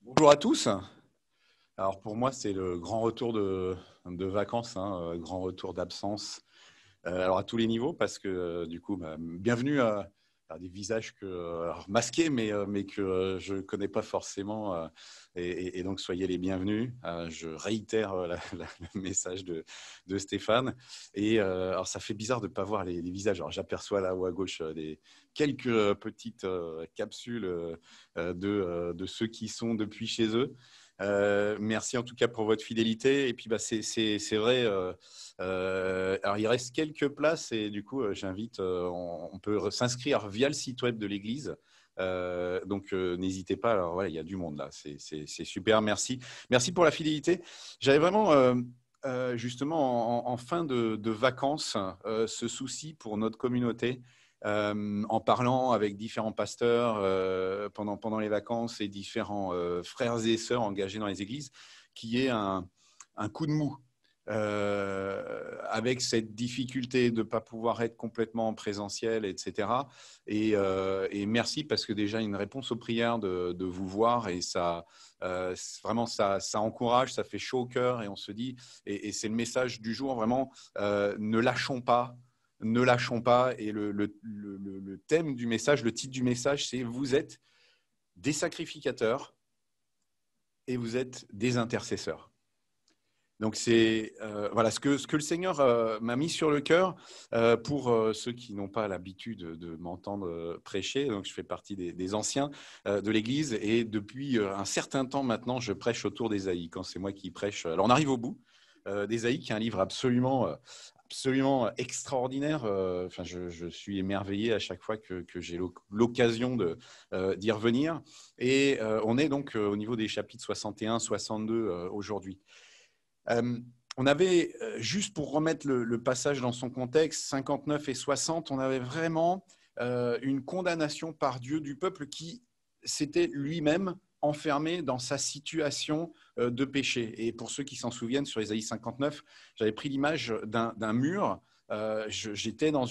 Bonjour à tous. Alors pour moi, c'est le grand retour de vacances, hein, grand retour d'absence. Alors à tous les niveaux, parce que du coup, bienvenue à des visages alors, masqués, mais que je ne connais pas forcément. Et donc soyez les bienvenus. Je réitère le message de Stéphane. Et alors ça fait bizarre de ne pas voir les visages. Alors j'aperçois là-haut à gauche quelques petites capsules de ceux qui sont depuis chez eux. Merci en tout cas pour votre fidélité. Et puis c'est vrai. Alors il reste quelques places et du coup j'invite. On peut s'inscrire via le site web de l'Église. Donc n'hésitez pas. Alors voilà, il y a du monde là. C'est super. Merci pour la fidélité. J'avais vraiment justement en fin de vacances ce souci pour notre communauté. En parlant avec différents pasteurs pendant les vacances et différents frères et sœurs engagés dans les églises, qui est un coup de mou avec cette difficulté de ne pas pouvoir être complètement en présentiel, etc. Et merci parce que déjà une réponse aux prières de vous voir et ça, vraiment ça encourage, ça fait chaud au cœur et on se dit, et c'est le message du jour vraiment, ne lâchons pas. Ne lâchons pas. Et le thème du message, le titre du message, c'est « Vous êtes des sacrificateurs et vous êtes des intercesseurs ». Donc, c'est voilà, ce que le Seigneur m'a mis sur le cœur pour ceux qui n'ont pas l'habitude de m'entendre prêcher. Donc, je fais partie des anciens de l'Église et depuis un certain temps maintenant, je prêche autour d'Ésaïe quand c'est moi qui prêche. Alors, on arrive au bout d'Ésaïe, qui est un livre absolument extraordinaire. Enfin, je suis émerveillé à chaque fois que j'ai l'occasion d'y revenir. Et on est donc au niveau des chapitres 61, 62 aujourd'hui. On avait, juste pour remettre le passage dans son contexte, 59 et 60, on avait vraiment une condamnation par Dieu du peuple qui s'était lui-même enfermé dans sa situation de péché. Et pour ceux qui s'en souviennent, sur Ésaïe 59, j'avais pris l'image d'un mur. Je suis dans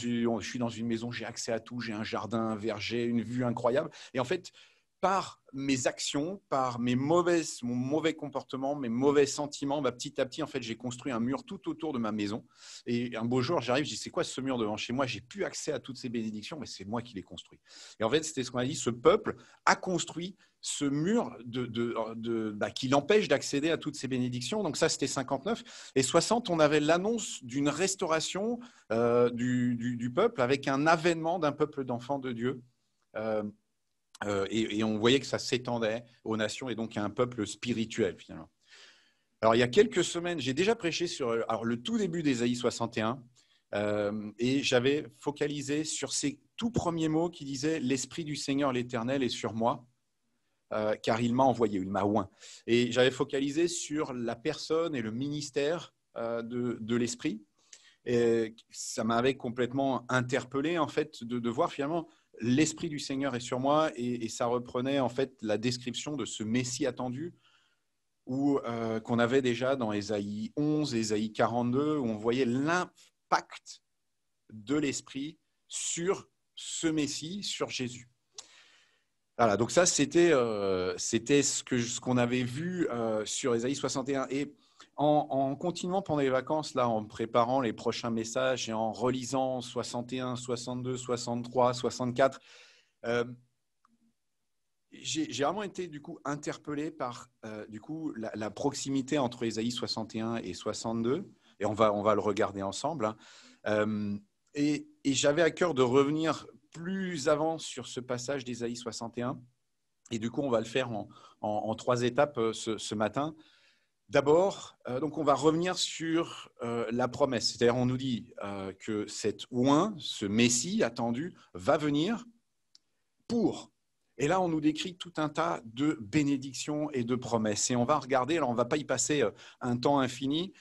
une maison, j'ai accès à tout, j'ai un jardin, un verger, une vue incroyable. Et en fait, par mes actions, par mon mauvais comportement, mes mauvais sentiments, petit à petit, en fait, j'ai construit un mur tout autour de ma maison. Et un beau jour, j'arrive, je dis, c'est quoi ce mur devant chez moi? J'ai plus accès à toutes ces bénédictions, mais c'est moi qui l'ai construit. Et en fait, c'était ce qu'on a dit, ce peuple a construit ce mur qui l'empêche d'accéder à toutes ces bénédictions. Donc ça, c'était 59. Et 60, on avait l'annonce d'une restauration du peuple avec un avènement d'un peuple d'enfants de Dieu. Et on voyait que ça s'étendait aux nations et donc à un peuple spirituel finalement. Alors il y a quelques semaines, j'ai déjà prêché sur le tout début d'Ésaïe 61 et j'avais focalisé sur ces tout premiers mots qui disaient « L'Esprit du Seigneur l'Éternel est sur moi, car il m'a envoyé, il m'a oint ». Et j'avais focalisé sur la personne et le ministère de l'Esprit. Et ça m'avait complètement interpellé en fait de voir finalement l'Esprit du Seigneur est sur moi et ça reprenait en fait la description de ce Messie attendu qu'on avait déjà dans Ésaïe 11, Ésaïe 42, où on voyait l'impact de l'Esprit sur ce Messie, sur Jésus. Voilà, donc ça c'était ce qu'on avait vu sur Ésaïe 61. Et en continuant pendant les vacances, là, en préparant les prochains messages et en relisant 61, 62, 63, 64, j'ai vraiment été du coup interpellé par du coup la proximité entre Ésaïe 61 et 62, et on va le regarder ensemble. Hein. Et j'avais à cœur de revenir plus avant sur ce passage d'Ésaïe 61. Et du coup, on va le faire en 3 étapes ce matin. D'abord, donc on va revenir sur la promesse. C'est-à-dire, on nous dit que cet oint, ce Messie attendu, va venir pour. Et là, on nous décrit tout un tas de bénédictions et de promesses. Et on va regarder, alors on ne va pas y passer un temps infini,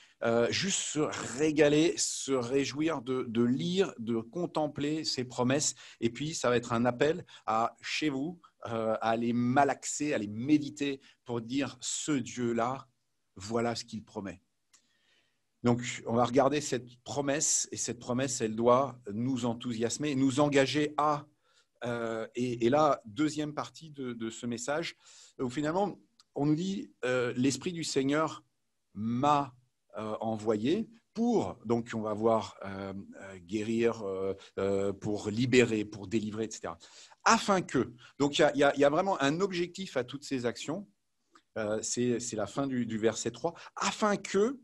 juste se régaler, se réjouir de lire, de contempler ces promesses. Et puis, ça va être un appel à, chez vous, à les malaxer, à les méditer pour dire ce Dieu-là, voilà ce qu'il promet. Donc, on va regarder cette promesse, et cette promesse, elle doit nous enthousiasmer, nous engager à Et là, deuxième partie de ce message, où finalement, on nous dit l'Esprit du Seigneur m'a envoyé pour, donc on va voir guérir, pour libérer, pour délivrer, etc. Afin que, donc il y a vraiment un objectif à toutes ces actions, c'est la fin du verset 3, afin que,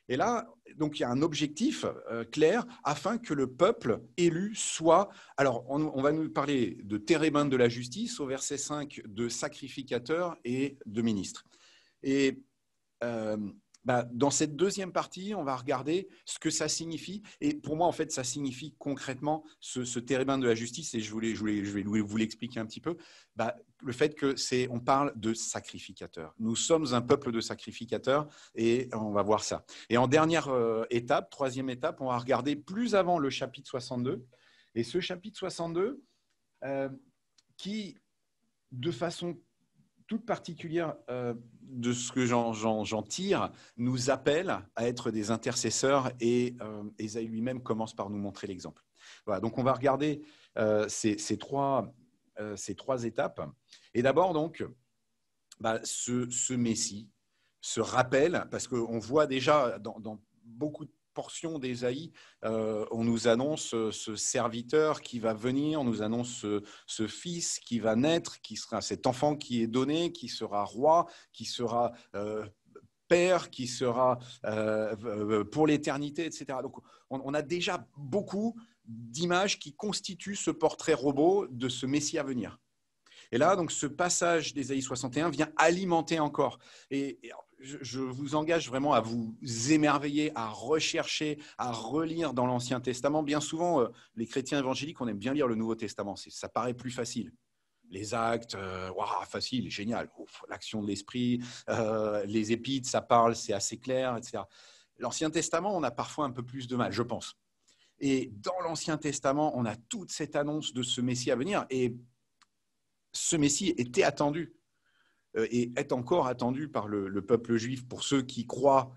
et là, donc il y a un objectif clair, afin que le peuple élu soit, alors on va nous parler de térébinthe de la justice, au verset 5, de sacrificateur et de ministre. Et dans cette deuxième partie, on va regarder ce que ça signifie. Et pour moi, en fait, ça signifie concrètement ce térébinthe de la justice. Et je vais vous l'expliquer un petit peu. Le fait que on parle de sacrificateurs. Nous sommes un peuple de sacrificateurs et on va voir ça. Et en dernière étape, troisième étape, on va regarder plus avant le chapitre 62. Et ce chapitre 62, qui, de façon toute particulière de ce que j'en tire, nous appelle à être des intercesseurs et Ésaïe lui-même commence par nous montrer l'exemple. Voilà, donc on va regarder ces trois étapes. Et d'abord, donc, ce Messie se rappelle, parce qu'on voit déjà dans beaucoup de portion d'Ésaïe, on nous annonce ce serviteur qui va venir, on nous annonce ce fils qui va naître, qui sera cet enfant qui est donné, qui sera roi, qui sera père, qui sera pour l'éternité, etc. Donc, on a déjà beaucoup d'images qui constituent ce portrait robot de ce Messie à venir. Et là, donc, ce passage d'Ésaïe 61 vient alimenter encore. Et je vous engage vraiment à vous émerveiller, à rechercher, à relire dans l'Ancien Testament. Bien souvent, les chrétiens évangéliques, on aime bien lire le Nouveau Testament. Ça paraît plus facile. Les actes, facile, génial. L'action de l'esprit, les épîtres, ça parle, c'est assez clair, etc. L'Ancien Testament, on a parfois un peu plus de mal, je pense. Et dans l'Ancien Testament, on a toute cette annonce de ce Messie à venir. Et ce Messie était attendu et est encore attendu par le peuple juif, pour ceux qui croient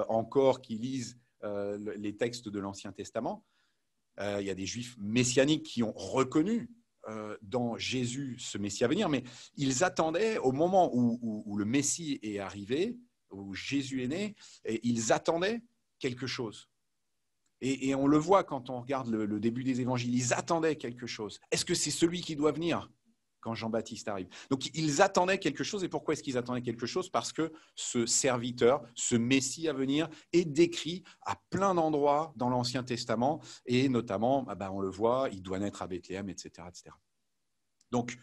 encore, qui lisent les textes de l'Ancien Testament. Il y a des juifs messianiques qui ont reconnu dans Jésus ce Messie à venir, mais ils attendaient, au moment où le Messie est arrivé, où Jésus est né, et ils attendaient quelque chose. Et on le voit quand on regarde le début des évangiles, ils attendaient quelque chose. Est-ce que c'est celui qui doit venir quand Jean-Baptiste arrive? Donc, ils attendaient quelque chose. Et pourquoi est-ce qu'ils attendaient quelque chose? Parce que ce serviteur, ce Messie à venir, est décrit à plein d'endroits dans l'Ancien Testament. Et notamment, on le voit, il doit naître à Bethléem, etc., etc. Donc,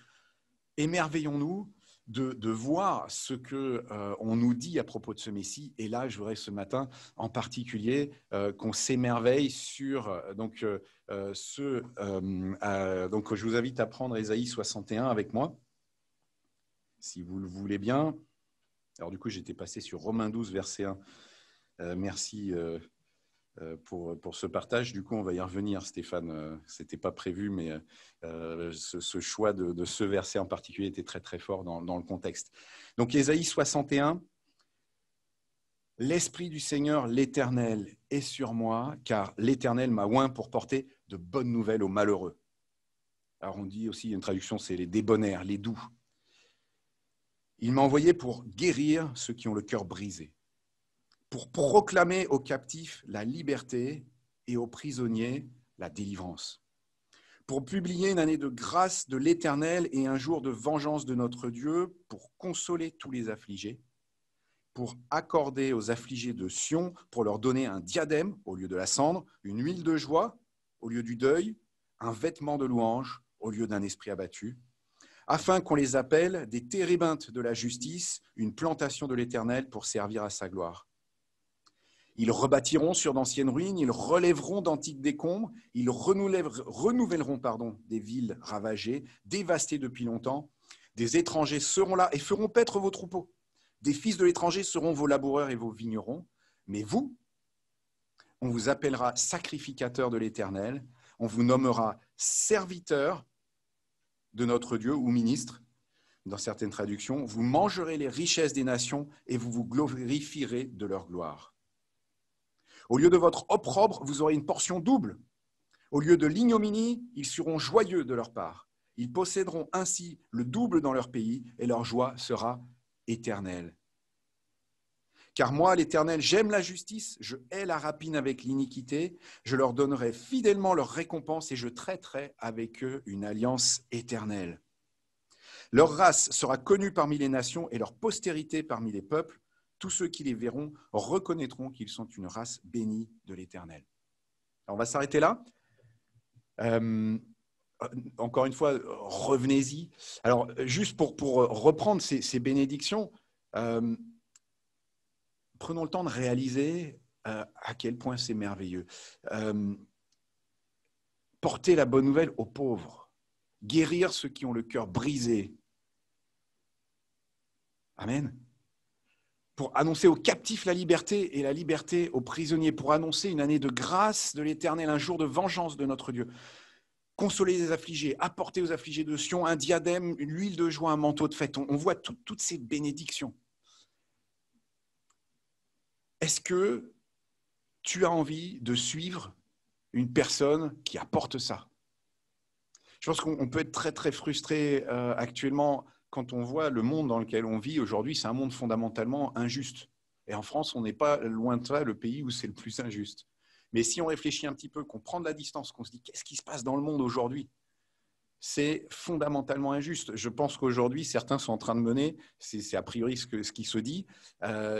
émerveillons-nous de voir ce qu'on nous dit à propos de ce Messie. Et là, je voudrais ce matin, en particulier, qu'on s'émerveille sur donc, je vous invite à prendre Ésaïe 61 avec moi, si vous le voulez bien. Alors du coup, j'étais passé sur Romains 12, verset 1. Merci pour ce partage. Du coup, on va y revenir, Stéphane. Ce n'était pas prévu, mais ce choix de ce verset en particulier était très, très fort dans le contexte. Donc, Ésaïe 61, « L'Esprit du Seigneur, l'Éternel, est sur moi, car l'Éternel m'a oint pour porter de bonnes nouvelles aux malheureux. » Alors, on dit aussi, une traduction, c'est les débonnaires, les doux. « Il m'a envoyé pour guérir ceux qui ont le cœur brisé, pour proclamer aux captifs la liberté et aux prisonniers la délivrance, pour publier une année de grâce de l'Éternel et un jour de vengeance de notre Dieu, pour consoler tous les affligés, pour accorder aux affligés de Sion, pour leur donner un diadème au lieu de la cendre, une huile de joie au lieu du deuil, un vêtement de louange au lieu d'un esprit abattu, afin qu'on les appelle des térébinthes de la justice, une plantation de l'Éternel pour servir à sa gloire. Ils rebâtiront sur d'anciennes ruines, ils relèveront d'antiques décombres, ils renouvelleront des villes ravagées, dévastées depuis longtemps. Des étrangers seront là et feront paître vos troupeaux. Des fils de l'étranger seront vos laboureurs et vos vignerons. Mais vous, on vous appellera sacrificateurs de l'Éternel, on vous nommera serviteurs de notre Dieu ou ministres. Dans certaines traductions, vous mangerez les richesses des nations et vous vous glorifierez de leur gloire. Au lieu de votre opprobre, vous aurez une portion double. Au lieu de l'ignominie, ils seront joyeux de leur part. Ils posséderont ainsi le double dans leur pays et leur joie sera éternelle. Car moi, l'Éternel, j'aime la justice, je hais la rapine avec l'iniquité, je leur donnerai fidèlement leur récompense et je traiterai avec eux une alliance éternelle. Leur race sera connue parmi les nations et leur postérité parmi les peuples. Tous ceux qui les verront reconnaîtront qu'ils sont une race bénie de l'Éternel. On va s'arrêter là. Encore une fois, revenez-y. Alors, juste pour reprendre ces bénédictions, prenons le temps de réaliser à quel point c'est merveilleux. Porter la bonne nouvelle aux pauvres, guérir ceux qui ont le cœur brisé. Amen. Pour annoncer aux captifs la liberté et la liberté aux prisonniers, pour annoncer une année de grâce de l'Éternel, un jour de vengeance de notre Dieu. Consoler les affligés, apporter aux affligés de Sion un diadème, une huile de joie, un manteau de fête. On voit toutes ces bénédictions. Est-ce que tu as envie de suivre une personne qui apporte ça? Je pense qu'on peut être très, très frustré actuellement quand on voit le monde dans lequel on vit aujourd'hui. C'est un monde fondamentalement injuste. Et en France, on n'est pas loin de ça le pays où c'est le plus injuste. Mais si on réfléchit un petit peu, qu'on prend de la distance, qu'on se dit qu'est-ce qui se passe dans le monde aujourd'hui, c'est fondamentalement injuste. Je pense qu'aujourd'hui, certains sont en train de mener, c'est a priori ce qui se dit,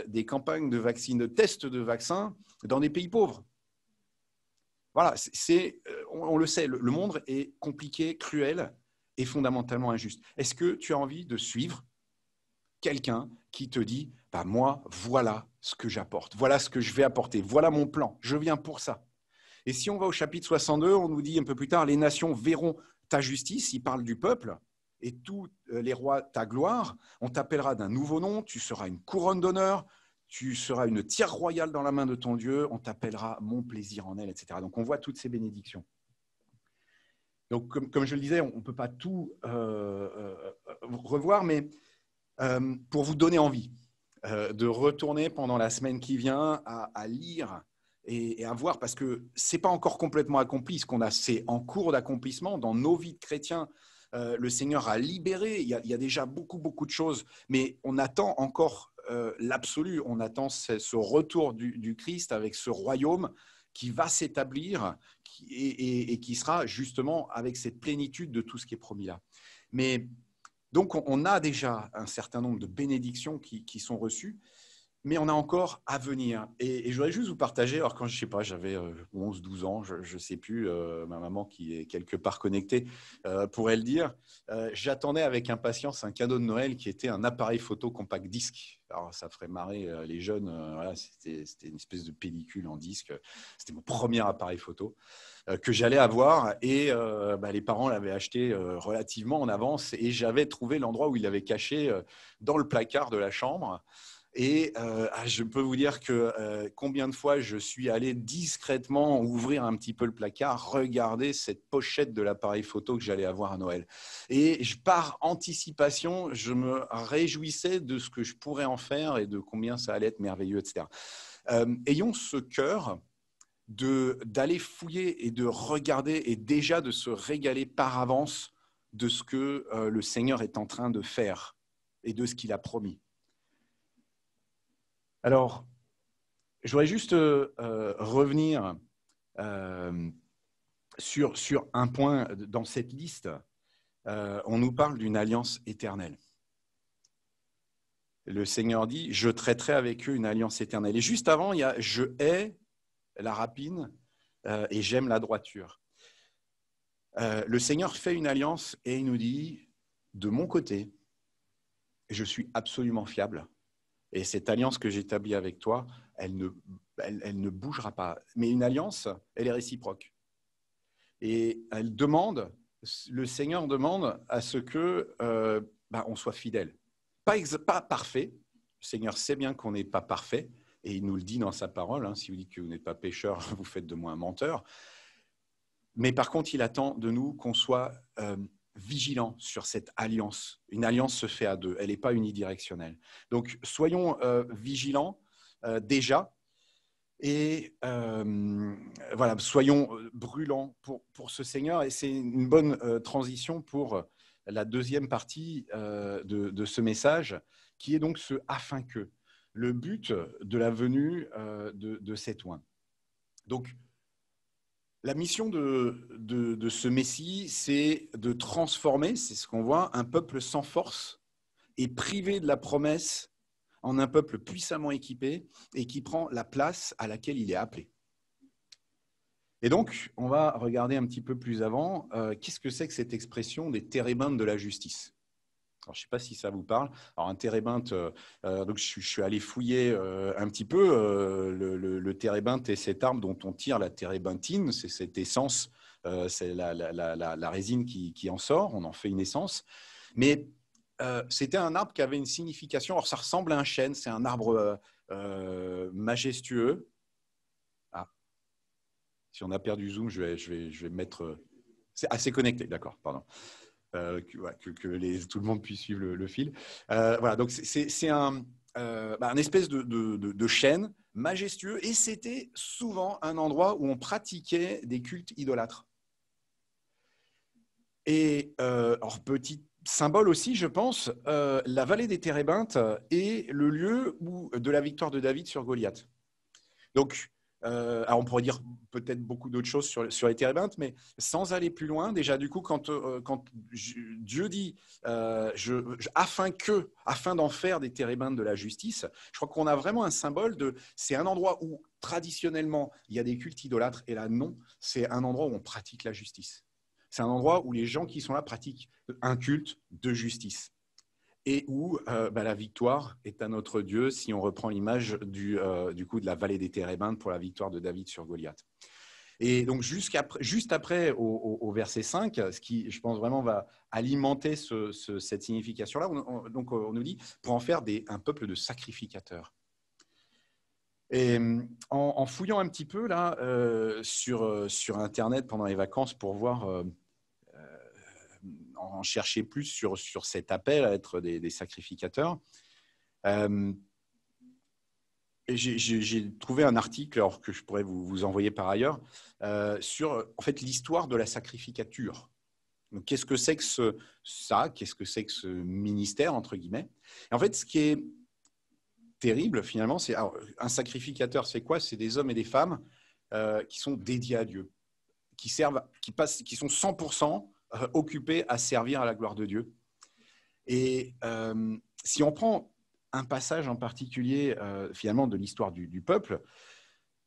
des campagnes de vaccins, de tests de vaccins dans des pays pauvres. Voilà, on le sait, le monde est compliqué, cruel et fondamentalement injuste. Est-ce que tu as envie de suivre quelqu'un qui te dit bah, « moi, voilà ce que j'apporte, voilà ce que je vais apporter, voilà mon plan, je viens pour ça ». Et si on va au chapitre 62, on nous dit un peu plus tard « les nations verront ta justice », il parle du peuple, et tous les rois ta gloire, on t'appellera d'un nouveau nom, tu seras une couronne d'honneur, tu seras une tire royale dans la main de ton Dieu, on t'appellera mon plaisir en elle, etc. Donc on voit toutes ces bénédictions. Donc comme je le disais, on ne peut pas tout revoir, mais pour vous donner envie de retourner pendant la semaine qui vient à lire et à voir, parce que ce n'est pas encore complètement accompli, ce qu'on a, c'est en cours d'accomplissement dans nos vies de chrétiens. Le Seigneur a libéré, il y a déjà beaucoup de choses, mais on attend encore l'absolu, on attend ce retour du Christ avec ce royaume qui va s'établir et qui sera justement avec cette plénitude de tout ce qui est promis là. Mais donc, on a déjà un certain nombre de bénédictions qui sont reçues, mais on a encore à venir. Et je voudrais juste vous partager, alors quand je ne sais pas, j'avais 11, 12 ans, je ne sais plus, ma maman qui est quelque part connectée pourrait le dire, j'attendais avec impatience un cadeau de Noël qui était un appareil photo compact disque. Alors ça ferait marrer les jeunes, voilà, c'était une espèce de pellicule en disque, c'était mon premier appareil photo que j'allais avoir et les parents l'avaient acheté relativement en avance et j'avais trouvé l'endroit où il l'avait caché dans le placard de la chambre. Et je peux vous dire que combien de fois je suis allé discrètement ouvrir un petit peu le placard, regarder cette pochette de l'appareil photo que j'allais avoir à Noël. Et par anticipation, je me réjouissais de ce que je pourrais en faire et de combien ça allait être merveilleux, etc. Ayons ce cœur d'aller fouiller et de regarder et déjà de se régaler par avance de ce que le Seigneur est en train de faire et de ce qu'il a promis. Alors, je voudrais juste revenir sur un point dans cette liste. On nous parle d'une alliance éternelle. Le Seigneur dit « Je traiterai avec eux une alliance éternelle ». Et juste avant, il y a « Je hais la rapine et j'aime la droiture ». Le Seigneur fait une alliance et il nous dit « De mon côté, je suis absolument fiable. Et cette alliance que j'établis avec toi, elle ne bougera pas. Mais une alliance, elle est réciproque. Et elle demande, le Seigneur demande à ce que on soit fidèle. Pas parfait. Le Seigneur sait bien qu'on n'est pas parfait. Et il nous le dit dans sa parole. Si vous dites que vous n'êtes pas pécheur, vous faites de moi un menteur. Mais par contre, il attend de nous qu'on soit vigilant sur cette alliance. Une alliance se fait à deux, elle n'est pas unidirectionnelle. Donc, soyons vigilants déjà Et voilà, soyons brûlants pour ce Seigneur. Et c'est une bonne transition pour la deuxième partie de ce message, qui est donc ce « afin que », le but de la venue de cet oint. Donc, la mission de ce Messie, c'est de transformer, c'est ce qu'on voit, un peuple sans force et privé de la promesse en un peuple puissamment équipé et qui prend la place à laquelle il est appelé. Et donc, on va regarder un petit peu plus avant, qu'est-ce que c'est que cette expression des térébintes de la justice? Alors, je ne sais pas si ça vous parle. Alors, un térébinthe, donc je suis allé fouiller un petit peu. Le térébinthe est cette arbre dont on tire la térébenthine, c'est cette essence, c'est la résine qui en sort, on en fait une essence. Mais c'était un arbre qui avait une signification. Alors, ça ressemble à un chêne, c'est un arbre majestueux. Ah, si on a perdu Zoom, je vais mettre. C'est assez connecté, d'accord, pardon. Tout le monde puisse suivre le fil. Voilà, donc c'est un espèce de chêne majestueux et c'était souvent un endroit où on pratiquait des cultes idolâtres. Et alors, petit symbole aussi, je pense, la vallée des Térébintes est le lieu de la victoire de David sur Goliath. Donc, alors on pourrait dire peut-être beaucoup d'autres choses sur les térébintes, mais sans aller plus loin, déjà du coup, quand Dieu dit afin d'en faire des térébintes de la justice, je crois qu'on a vraiment un symbole c'est un endroit où traditionnellement il y a des cultes idolâtres, et là non, c'est un endroit où on pratique la justice. C'est un endroit où les gens qui sont là pratiquent un culte de justice. Et où la victoire est à notre Dieu, si on reprend l'image du coup de la vallée des Térébintes pour la victoire de David sur Goliath. Et donc, juste après, au verset 5, ce qui, je pense, vraiment va alimenter cette signification-là, donc on nous dit, pour en faire un peuple de sacrificateurs. Et en fouillant un petit peu là sur Internet pendant les vacances pour voir en chercher plus sur cet appel à être des sacrificateurs. Et j'ai trouvé un article alors que je pourrais vous envoyer par ailleurs sur en fait l'histoire de la sacrificature. Donc, qu'est-ce que c'est que qu'est-ce que c'est que ce ministère entre guillemets? Et en fait, ce qui est terrible finalement, c'est un sacrificateur, c'est quoi? C'est des hommes et des femmes qui sont dédiés à Dieu, qui sont 100% occupés à servir à la gloire de Dieu. Et si on prend un passage en particulier finalement de l'histoire du peuple,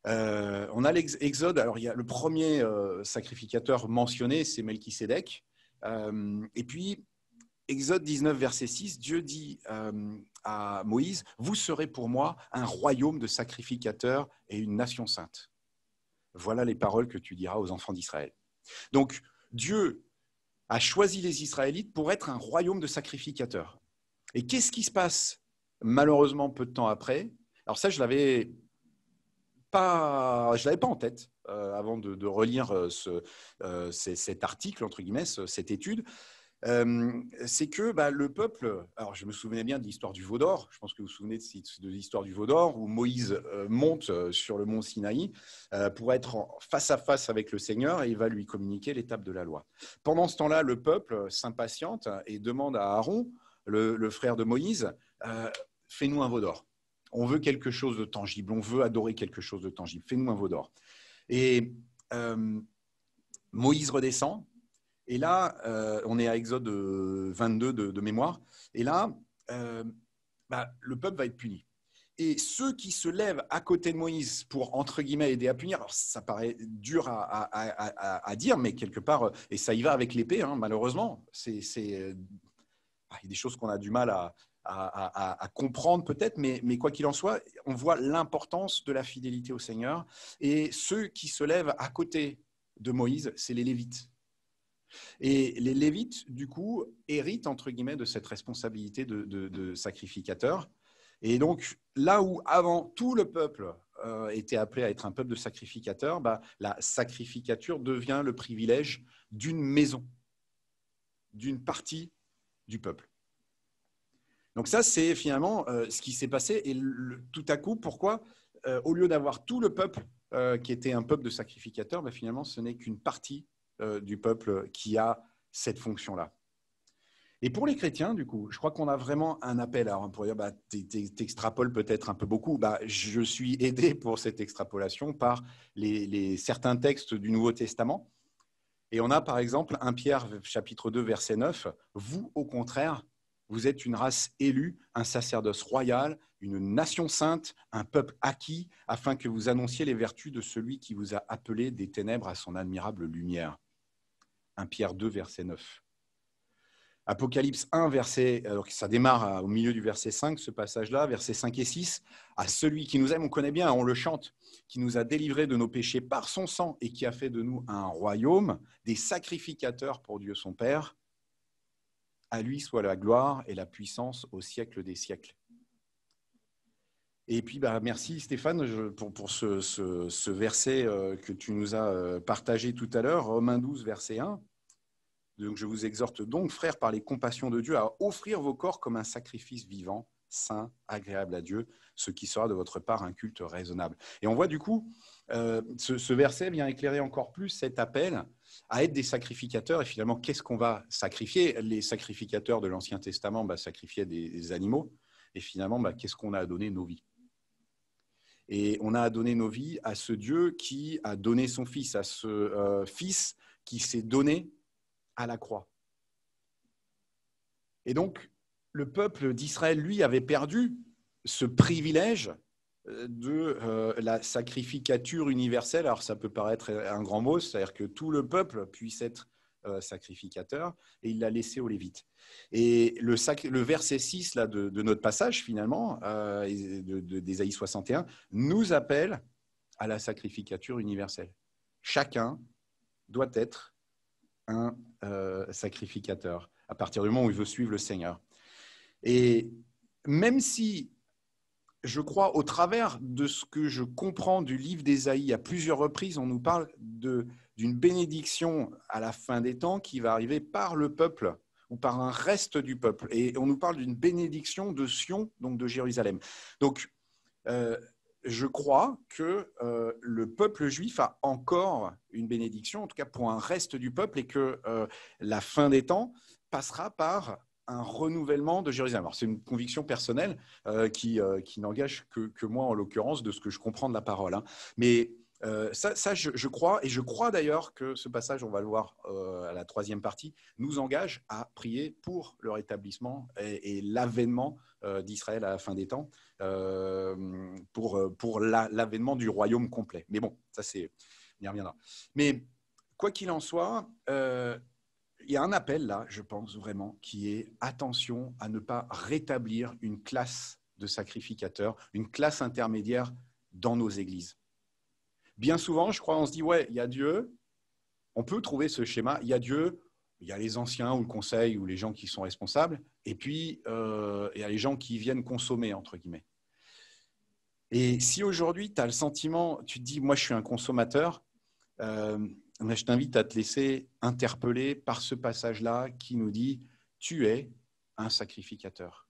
on a l'Exode. Alors il y a le premier sacrificateur mentionné, c'est Melchisédek. Et puis Exode 19, verset 6, Dieu dit à Moïse, « Vous serez pour moi un royaume de sacrificateurs et une nation sainte. Voilà les paroles que tu diras aux enfants d'Israël. » Donc Dieu a choisi les Israélites pour être un royaume de sacrificateurs. Et qu'est-ce qui se passe malheureusement peu de temps après? Alors ça, je ne l'avais pas en tête avant de relire cet article, entre guillemets, cette étude. C'est que le peuple, alors je me souvenais bien de l'histoire du veau d'or, je pense que vous vous souvenez de l'histoire du veau d'or, où Moïse monte sur le mont Sinaï pour être face à face avec le Seigneur et il va lui communiquer l'étape de la loi. Pendant ce temps-là, le peuple s'impatiente et demande à Aaron, le frère de Moïse, fais-nous un veau d'or. On veut quelque chose de tangible, on veut adorer quelque chose de tangible, fais-nous un veau d'or. Et Moïse redescend. Et là, on est à Exode 22 de mémoire. Et là, le peuple va être puni. Et ceux qui se lèvent à côté de Moïse pour, entre guillemets, aider à punir, alors ça paraît dur à dire, mais quelque part, et ça y va avec l'épée, hein, malheureusement. Il y a des choses qu'on a du mal à comprendre peut-être, mais quoi qu'il en soit, on voit l'importance de la fidélité au Seigneur. Et ceux qui se lèvent à côté de Moïse, c'est les Lévites. Et les Lévites, du coup, héritent, entre guillemets, de cette responsabilité de sacrificateur. Et donc, là où avant tout le peuple était appelé à être un peuple de sacrificateurs, la sacrificature devient le privilège d'une maison, d'une partie du peuple. Donc ça, c'est finalement ce qui s'est passé. Et tout à coup, pourquoi au lieu d'avoir tout le peuple qui était un peuple de sacrificateurs, ben, finalement, ce n'est qu'une partie du peuple qui a cette fonction-là. Et pour les chrétiens, du coup, je crois qu'on a vraiment un appel. Alors, on pourrait dire, bah, t'extrapoles peut-être un peu beaucoup. Bah, je suis aidé pour cette extrapolation par certains textes du Nouveau Testament. Et on a, par exemple, 1 Pierre, chapitre 2, verset 9. « Vous, au contraire, vous êtes une race élue, un sacerdoce royal, une nation sainte, un peuple acquis, afin que vous annonciez les vertus de celui qui vous a appelé des ténèbres à son admirable lumière. » 1 Pierre 2, verset 9. Apocalypse 1, verset, alors ça démarre au milieu du verset 5, ce passage-là, versets 5 et 6. « À celui qui nous aime, on connaît bien, on le chante, qui nous a délivrés de nos péchés par son sang et qui a fait de nous un royaume, des sacrificateurs pour Dieu son Père. À lui soit la gloire et la puissance au siècle des siècles. » Et puis, bah, merci Stéphane pour ce verset que tu nous as partagé tout à l'heure, Romains 12, verset 1. Donc, je vous exhorte donc, frères, par les compassions de Dieu, à offrir vos corps comme un sacrifice vivant, saint, agréable à Dieu, ce qui sera de votre part un culte raisonnable. Et on voit du coup, ce verset vient éclairer encore plus cet appel à être des sacrificateurs. Et finalement, qu'est-ce qu'on va sacrifier? Les sacrificateurs de l'Ancien Testament sacrifiaient des animaux. Et finalement, qu'est-ce qu'on a à donner? Nos vies. Et on a à donner nos vies à ce Dieu qui a donné son Fils, à ce Fils qui s'est donné à la croix. Et donc, le peuple d'Israël, lui, avait perdu ce privilège de la sacrificature universelle. Alors, ça peut paraître un grand mot, c'est-à-dire que tout le peuple puisse être sacrificateur, et il l'a laissé aux Lévites. Et le verset 6 là, de notre passage, finalement, d'Ésaïe 61, nous appelle à la sacrificature universelle. Chacun doit être un sacrificateur à partir du moment où il veut suivre le Seigneur. Et même si je crois, au travers de ce que je comprends du livre d'Ésaïe, à plusieurs reprises, on nous parle d'une bénédiction à la fin des temps qui va arriver par le peuple ou par un reste du peuple. Et on nous parle d'une bénédiction de Sion, donc de Jérusalem. Donc, je crois que le peuple juif a encore une bénédiction, en tout cas pour un reste du peuple, et que la fin des temps passera par un renouvellement de Jérusalem. Alors, c'est une conviction personnelle qui n'engage que moi, en l'occurrence, de ce que je comprends de la parole. Hein. Mais ça je crois, et je crois d'ailleurs que ce passage, on va le voir à la troisième partie, nous engage à prier pour le rétablissement et l'avènement d'Israël à la fin des temps, pour l'avènement du royaume complet. Mais bon, ça, on y reviendra. Mais quoi qu'il en soit, il y a un appel là, je pense vraiment, qui est attention à ne pas rétablir une classe de sacrificateurs, une classe intermédiaire dans nos églises. Bien souvent, je crois, on se dit, ouais, il y a Dieu, on peut trouver ce schéma, il y a Dieu, il y a les anciens ou le conseil ou les gens qui sont responsables, et puis il y a les gens qui viennent consommer, entre guillemets. Et si aujourd'hui, tu as le sentiment, tu te dis, moi je suis un consommateur, je t'invite à te laisser interpeller par ce passage-là qui nous dit « Tu es un sacrificateur ».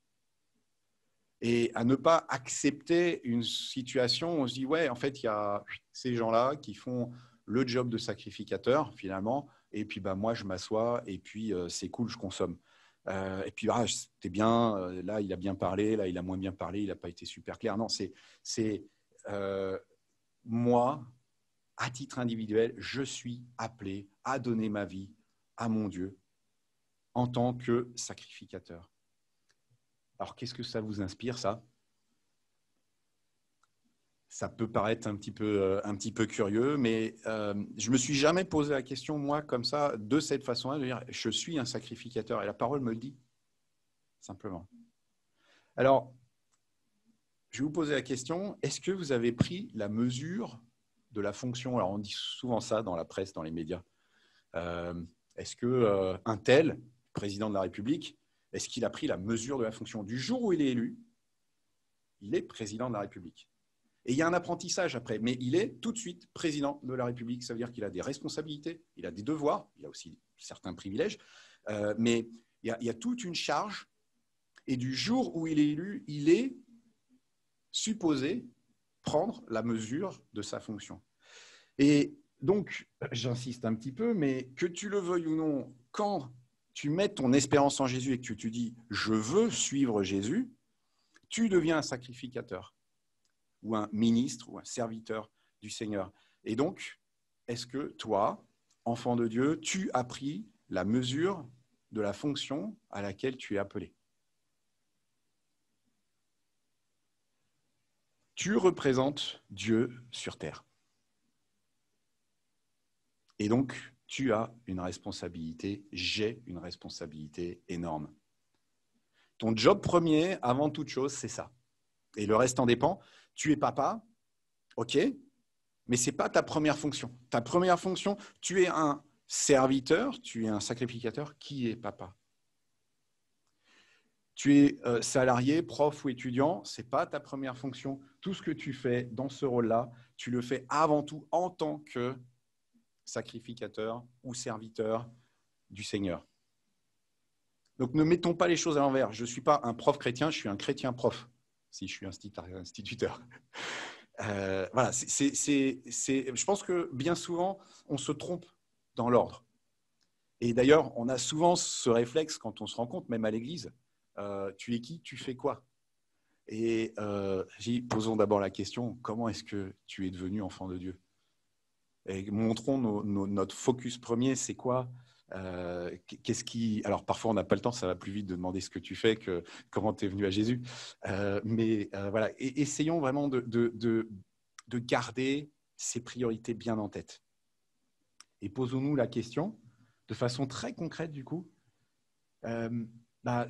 Et à ne pas accepter une situation où on se dit « Ouais, en fait, il y a ces gens-là qui font le job de sacrificateur, finalement, et puis moi, je m'assois, et puis c'est cool, je consomme. Et puis, c'était bien, là, il a bien parlé, là, il a moins bien parlé, il n'a pas été super clair. » Non, c'est moi, à titre individuel, je suis appelé à donner ma vie à mon Dieu en tant que sacrificateur. Alors, qu'est-ce que ça vous inspire, ça? Ça peut paraître un petit peu curieux, mais je ne me suis jamais posé la question, moi, comme ça, de cette façon-là, de dire « je suis un sacrificateur ». Et la parole me le dit, simplement. Alors, je vais vous poser la question, est-ce que vous avez pris la mesure de la fonction? Alors, on dit souvent ça dans la presse, dans les médias. Est-ce qu'un tel, président de la République, est-ce qu'il a pris la mesure de la fonction? Du jour où il est élu, il est président de la République. Et il y a un apprentissage après, mais il est tout de suite président de la République. Ça veut dire qu'il a des responsabilités, il a des devoirs, il a aussi certains privilèges, mais il y a toute une charge. Et du jour où il est élu, il est supposé prendre la mesure de sa fonction. Et donc, j'insiste un petit peu, mais que tu le veuilles ou non, quand tu mets ton espérance en Jésus et que tu dis « je veux suivre Jésus », tu deviens un sacrificateur ou un ministre ou un serviteur du Seigneur. Et donc, est-ce que toi, enfant de Dieu, tu as pris la mesure de la fonction à laquelle tu es appelé? Tu représentes Dieu sur terre. Et donc, tu as une responsabilité, j'ai une responsabilité énorme. Ton job premier, avant toute chose, c'est ça. Et le reste en dépend. Tu es papa, ok, mais ce n'est pas ta première fonction. Ta première fonction, tu es un serviteur, tu es un sacrificateur. Qui est papa? Tu es salarié, prof ou étudiant, ce n'est pas ta première fonction. Tout ce que tu fais dans ce rôle-là, tu le fais avant tout en tant que sacrificateur ou serviteur du Seigneur. Donc, ne mettons pas les choses à l'envers. Je ne suis pas un prof chrétien, je suis un chrétien prof, si je suis instituteur. Voilà, je pense que bien souvent, on se trompe dans l'ordre. Et d'ailleurs, on a souvent ce réflexe quand on se rend compte, même à l'église, tu es qui, tu fais quoi? Et posons d'abord la question, comment est-ce que tu es devenu enfant de Dieu? Et montrons notre focus premier, c'est quoi? Alors parfois on n'a pas le temps, ça va plus vite de demander ce que tu fais que comment tu es venu à Jésus. Mais voilà, et essayons vraiment de garder ces priorités bien en tête. Et posons-nous la question de façon très concrète du coup.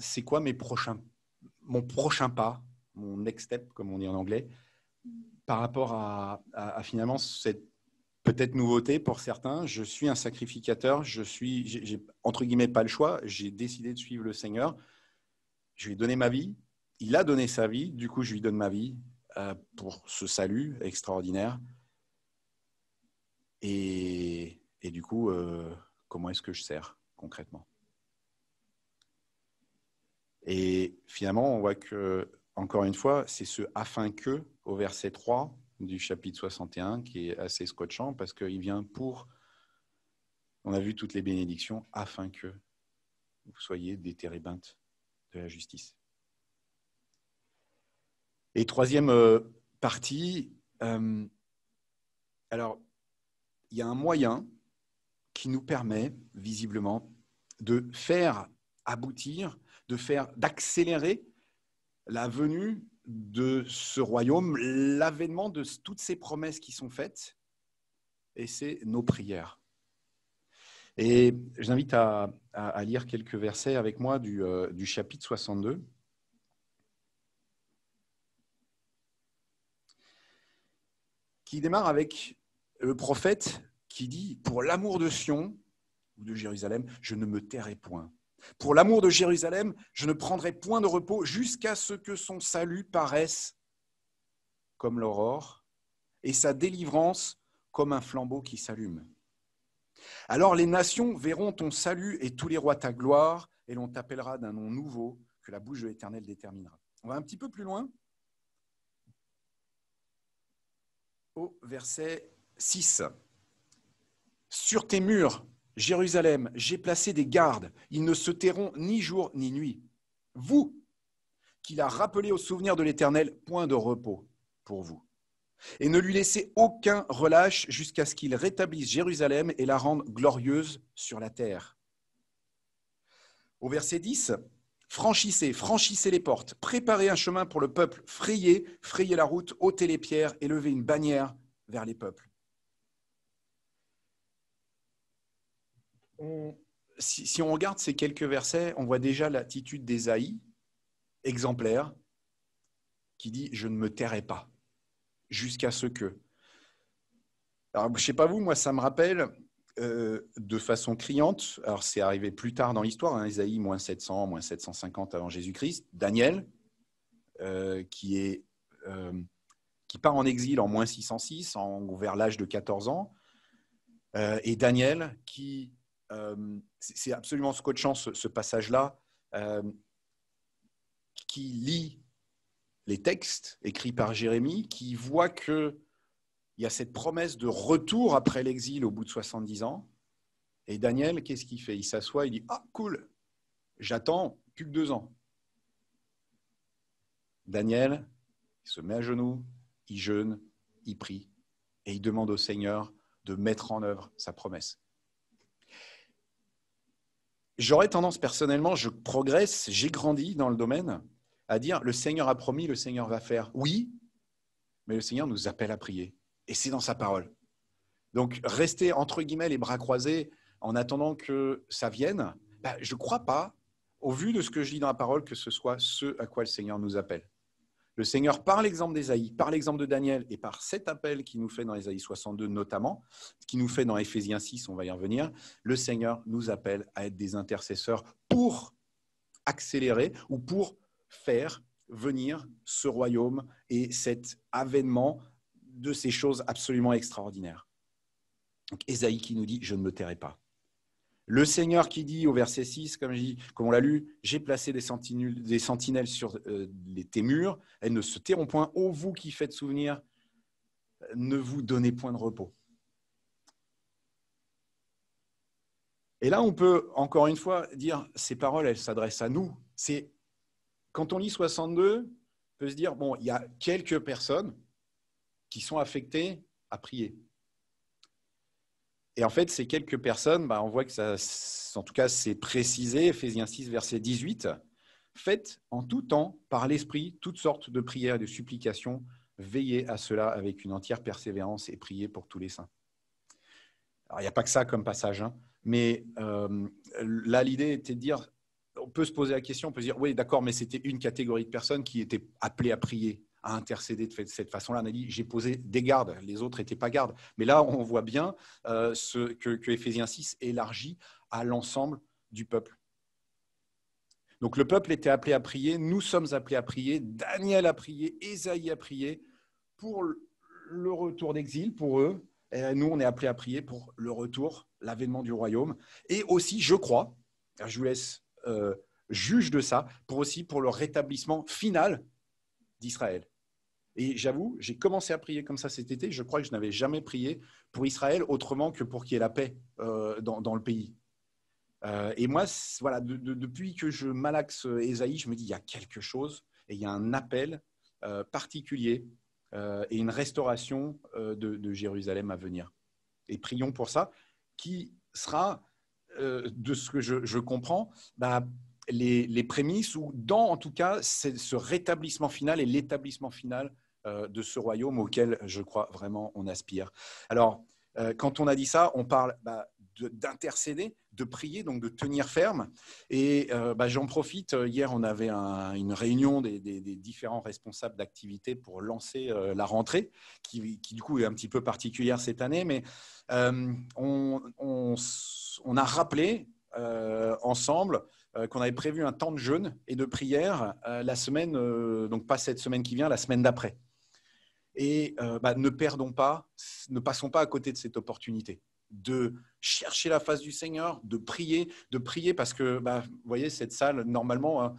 C'est quoi mon prochain pas, mon next step comme on dit en anglais, par rapport à finalement cette peut-être nouveauté pour certains, je suis un sacrificateur, j'ai entre guillemets pas le choix, j'ai décidé de suivre le Seigneur, je lui ai donné ma vie, il a donné sa vie, du coup je lui donne ma vie pour ce salut extraordinaire. Et du coup, comment est-ce que je sers concrètement? Et finalement, on voit que, encore une fois, c'est ce « afin que » au verset 3 du chapitre 61 qui est assez scotchant parce qu'il vient pour, on a vu toutes les bénédictions, afin que vous soyez des térébintes de la justice. Et troisième partie, alors, il y a un moyen qui nous permet visiblement de faire aboutir, d'accélérer la venue de ce royaume, l'avènement de toutes ces promesses qui sont faites, et c'est nos prières. Et j'invite à lire quelques versets avec moi du chapitre 62. Qui démarre avec le prophète qui dit « Pour l'amour de Sion, ou de Jérusalem, je ne me tairai point. Pour l'amour de Jérusalem, je ne prendrai point de repos jusqu'à ce que son salut paraisse comme l'aurore et sa délivrance comme un flambeau qui s'allume. Alors les nations verront ton salut et tous les rois ta gloire, et l'on t'appellera d'un nom nouveau que la bouche de l'Éternel déterminera. » On va un petit peu plus loin. Au verset 6. « Sur tes murs, Jérusalem, j'ai placé des gardes. Ils ne se tairont ni jour ni nuit. Vous, qu'il a rappelé au souvenir de l'Éternel, point de repos pour vous. Et ne lui laissez aucun relâche jusqu'à ce qu'il rétablisse Jérusalem et la rende glorieuse sur la terre. » Au verset 10, « Franchissez, franchissez les portes, préparez un chemin pour le peuple, frayez la route, ôtez les pierres et levez une bannière vers les peuples. » Si on regarde ces quelques versets, on voit déjà l'attitude d'Ésaïe, exemplaire, qui dit « Je ne me tairai pas jusqu'à ce que… » Alors, je ne sais pas vous, moi, ça me rappelle de façon criante, alors c'est arrivé plus tard dans l'histoire, Ésaïe, moins 700, moins 750 avant Jésus-Christ, Daniel, qui part en exil en moins 606, vers l'âge de 14 ans, et Daniel qui… c'est absolument scotchant ce passage-là, qui lit les textes écrits par Jérémie qui voit qu'il y a cette promesse de retour après l'exil au bout de 70 ans. Et Daniel, qu'est-ce qu'il fait? Il s'assoit, il dit « Ah, cool, j'attends plus que 2 ans. » Daniel, il se met à genoux, il jeûne, il prie et il demande au Seigneur de mettre en œuvre sa promesse. J'aurais tendance personnellement, je progresse, j'ai grandi dans le domaine, à dire le Seigneur a promis, le Seigneur va faire. Oui, mais le Seigneur nous appelle à prier et c'est dans sa parole. Donc rester entre guillemets les bras croisés en attendant que ça vienne, je ne crois pas, au vu de ce que je lis dans la parole, que ce soit ce à quoi le Seigneur nous appelle. Le Seigneur, par l'exemple d'Ésaïe, par l'exemple de Daniel et par cet appel qu'il nous fait dans Ésaïe 62 notamment, qu'il nous fait dans Éphésiens 6, on va y revenir, le Seigneur nous appelle à être des intercesseurs pour accélérer ou pour faire venir ce royaume et cet avènement de ces choses absolument extraordinaires. Donc Ésaïe qui nous dit « Je ne me tairai pas ». Le Seigneur qui dit au verset 6, comme on l'a lu, « J'ai placé des sentinelles sur tes murs, elles ne se tairont point. Ô vous qui faites souvenir, ne vous donnez point de repos. » Et là, on peut encore une fois dire, ces paroles, elles s'adressent à nous. Quand on lit 62, on peut se dire, bon, il y a quelques personnes qui sont affectées à prier. Et en fait, ces quelques personnes, on voit que ça, en tout cas, c'est précisé, Éphésiens 6, verset 18, « Faites en tout temps, par l'Esprit, toutes sortes de prières et de supplications, veillez à cela avec une entière persévérance et priez pour tous les saints. » Alors, il n'y a pas que ça comme passage, mais là, l'idée était de dire, on peut se poser la question, on peut se dire, oui, d'accord, mais c'était une catégorie de personnes qui étaient appelées à prier, à intercéder de cette façon-là. On a dit, j'ai posé des gardes, les autres n'étaient pas gardes. Mais là, on voit bien que Éphésiens 6 élargit à l'ensemble du peuple. Donc le peuple était appelé à prier, nous sommes appelés à prier, Daniel a prié, Ésaïe a prié pour le retour d'exil, pour eux. Et nous, on est appelés à prier pour le retour, l'avènement du royaume. Et aussi, je crois, je vous laisse juge de ça, pour le rétablissement final d'Israël. Et j'avoue, j'ai commencé à prier comme ça cet été. Je crois que je n'avais jamais prié pour Israël autrement que pour qu'il y ait la paix dans le pays. Et moi, voilà, depuis que je malaxe Ésaïe, je me dis il y a quelque chose et il y a un appel particulier et une restauration de Jérusalem à venir. Et prions pour ça, qui sera, de ce que je comprends, les prémices ou dans, en tout cas, ce rétablissement final et l'établissement final de ce royaume auquel, je crois, vraiment, on aspire. Alors, quand on a dit ça, on parle d'intercéder, de prier, donc de tenir ferme. Et j'en profite, hier, on avait une réunion des différents responsables d'activités pour lancer la rentrée, qui du coup est un petit peu particulière cette année, mais on a rappelé ensemble qu'on avait prévu un temps de jeûne et de prière la semaine, donc pas cette semaine qui vient, la semaine d'après. Et ne passons pas à côté de cette opportunité de chercher la face du Seigneur, de prier parce que, vous voyez, cette salle, normalement,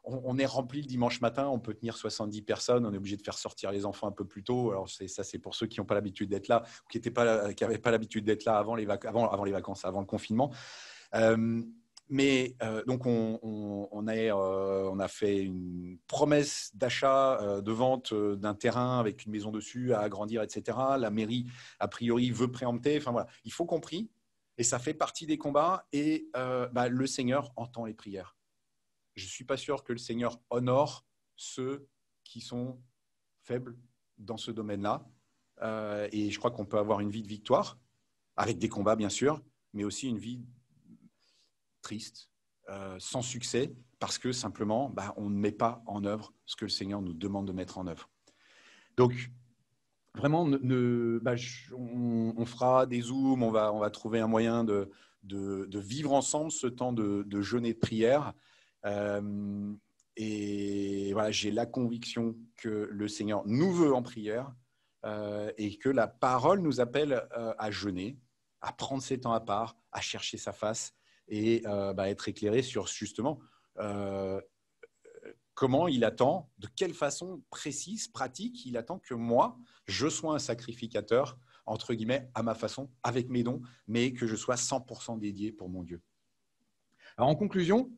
on est rempli le dimanche matin, on peut tenir 70 personnes, on est obligé de faire sortir les enfants un peu plus tôt. Alors, ça, c'est pour ceux qui n'ont pas l'habitude d'être là, ou qui n'avaient pas l'habitude d'être là avant les vacances, avant le confinement. Donc, on a fait une promesse d'achat, de vente d'un terrain avec une maison dessus à agrandir, etc. La mairie, a priori, veut préempter. Enfin, voilà. Il faut qu'on prie et ça fait partie des combats et le Seigneur entend les prières. Je ne suis pas sûr que le Seigneur honore ceux qui sont faibles dans ce domaine-là. Et je crois qu'on peut avoir une vie de victoire avec des combats, bien sûr, mais aussi une vie triste, sans succès, parce que simplement, on ne met pas en œuvre ce que le Seigneur nous demande de mettre en œuvre. Donc, vraiment, on fera des Zooms, on va trouver un moyen de vivre ensemble ce temps de jeûne et de prière. Et voilà, j'ai la conviction que le Seigneur nous veut en prière et que la parole nous appelle à jeûner, à prendre ces temps à part, à chercher sa face et être éclairé sur justement comment il attend, de quelle façon précise, pratique, il attend que moi, je sois un sacrificateur, entre guillemets, à ma façon, avec mes dons, mais que je sois 100% dédié pour mon Dieu. Alors, en conclusion,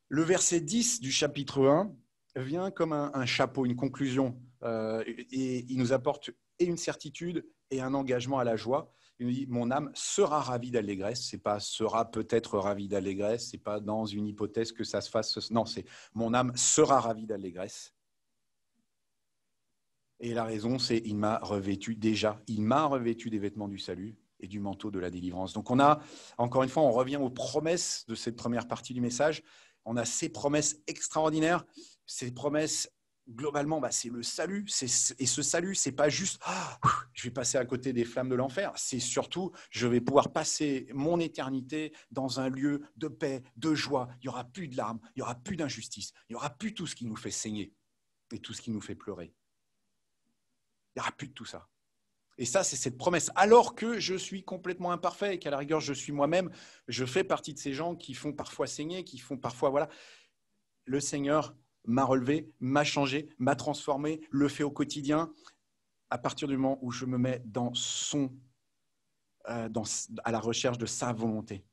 le verset 10 du chapitre 1 vient comme un chapeau, une conclusion, et il nous apporte et une certitude et un engagement à la joie. Il nous dit, mon âme sera ravie d'allégresse. Ce n'est pas sera peut-être ravie d'allégresse, ce n'est pas dans une hypothèse que ça se fasse. Non, c'est mon âme sera ravie d'allégresse. Et la raison, c'est il m'a revêtu des vêtements du salut et du manteau de la délivrance. Donc on a, encore une fois, on revient aux promesses de cette première partie du message. On a ces promesses extraordinaires, ces promesses, globalement, c'est le salut. Et ce salut, ce n'est pas juste je vais passer à côté des flammes de l'enfer. C'est surtout, je vais pouvoir passer mon éternité dans un lieu de paix, de joie. Il n'y aura plus de larmes, il n'y aura plus d'injustice, il n'y aura plus tout ce qui nous fait saigner et tout ce qui nous fait pleurer. Il n'y aura plus de tout ça. Et ça, c'est cette promesse. Alors que je suis complètement imparfait et qu'à la rigueur, je suis moi-même, je fais partie de ces gens qui font parfois saigner, qui font parfois, voilà. Le Seigneur m'a relevé, m'a changé, m'a transformé, le fait au quotidien, à partir du moment où je me mets à la recherche de sa volonté.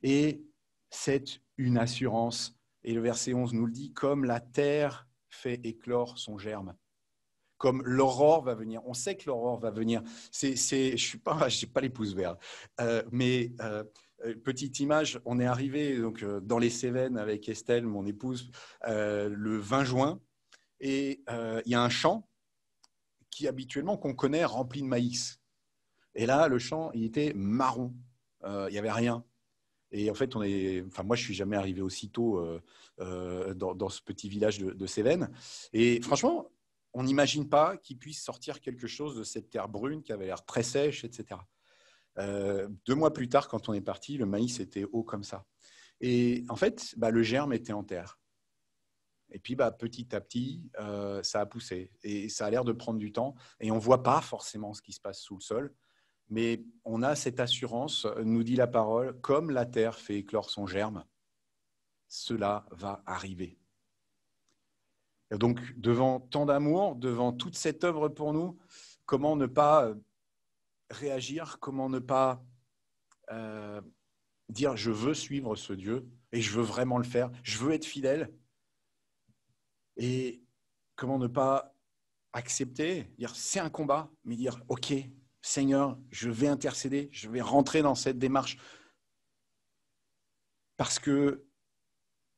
Et c'est une assurance. Et le verset 11 nous le dit, comme la terre fait éclore son germe. Comme l'aurore va venir. On sait que l'aurore va venir. Je n'ai pas les pouces verts. Petite image, on est arrivé donc, dans les Cévennes avec Estelle, mon épouse, le 20 juin. Et il y a un champ qui habituellement, qu'on connaît, rempli de maïs. Et là, le champ, il était marron. Il n'y avait rien. Et en fait, moi, je ne suis jamais arrivé aussitôt dans ce petit village de Cévennes. Et franchement, on n'imagine pas qu'il puisse sortir quelque chose de cette terre brune qui avait l'air très sèche, etc. 2 mois plus tard, quand on est parti, le maïs était haut comme ça. Et en fait, le germe était en terre. Et puis, petit à petit, ça a poussé. Et ça a l'air de prendre du temps. Et on ne voit pas forcément ce qui se passe sous le sol. Mais on a cette assurance, nous dit la parole, comme la terre fait éclore son germe, cela va arriver. Et donc, devant tant d'amour, devant toute cette œuvre pour nous, comment ne pas réagir, comment ne pas dire je veux suivre ce Dieu et je veux vraiment le faire, je veux être fidèle. Et comment ne pas accepter, dire c'est un combat, mais dire ok, Seigneur, je vais intercéder, je vais rentrer dans cette démarche parce que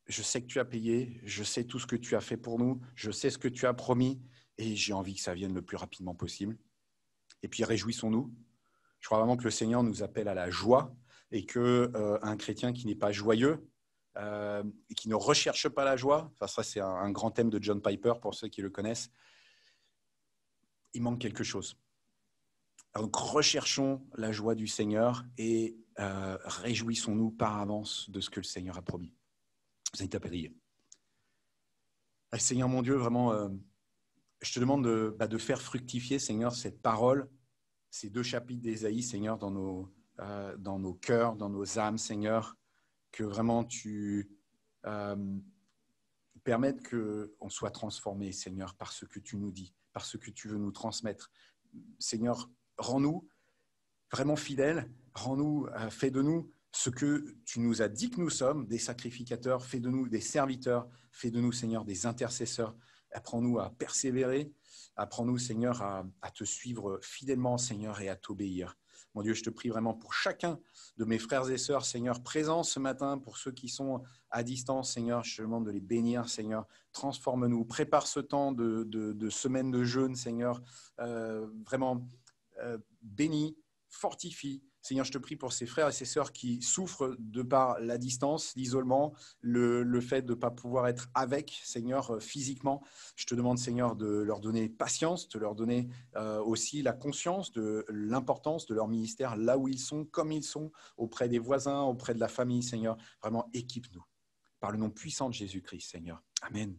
je sais que tu as payé, je sais tout ce que tu as fait pour nous, je sais ce que tu as promis et j'ai envie que ça vienne le plus rapidement possible. Et puis réjouissons-nous. Je crois vraiment que le Seigneur nous appelle à la joie et qu'un chrétien qui n'est pas joyeux et qui ne recherche pas la joie, ça c'est un grand thème de John Piper pour ceux qui le connaissent, il manque quelque chose. Donc recherchons la joie du Seigneur et réjouissons-nous par avance de ce que le Seigneur a promis. Je vous invite à prier. Seigneur mon Dieu, vraiment, je te demande de faire fructifier, Seigneur, cette parole, ces 2 chapitres d'Ésaïe, Seigneur, dans nos cœurs, dans nos âmes, Seigneur, que vraiment tu permettes qu'on soit transformé, Seigneur, par ce que tu nous dis, par ce que tu veux nous transmettre. Seigneur, rends-nous vraiment fidèles, fais de nous ce que tu nous as dit que nous sommes, des sacrificateurs, fais de nous des serviteurs, fais de nous, Seigneur, des intercesseurs. Apprends-nous à persévérer, apprends-nous, Seigneur, à te suivre fidèlement, Seigneur, et à t'obéir. Mon Dieu, je te prie vraiment pour chacun de mes frères et sœurs, Seigneur, présents ce matin, pour ceux qui sont à distance, Seigneur, je te demande de les bénir, Seigneur. Transforme-nous, prépare ce temps de semaine de jeûne, Seigneur, vraiment bénis, fortifie. Seigneur, je te prie pour ces frères et ces sœurs qui souffrent de par la distance, l'isolement, le fait de ne pas pouvoir être avec, Seigneur, physiquement. Je te demande, Seigneur, de leur donner patience, de leur donner aussi la conscience de l'importance de leur ministère là où ils sont, comme ils sont, auprès des voisins, auprès de la famille, Seigneur. Vraiment, équipe-nous par le nom puissant de Jésus-Christ, Seigneur. Amen.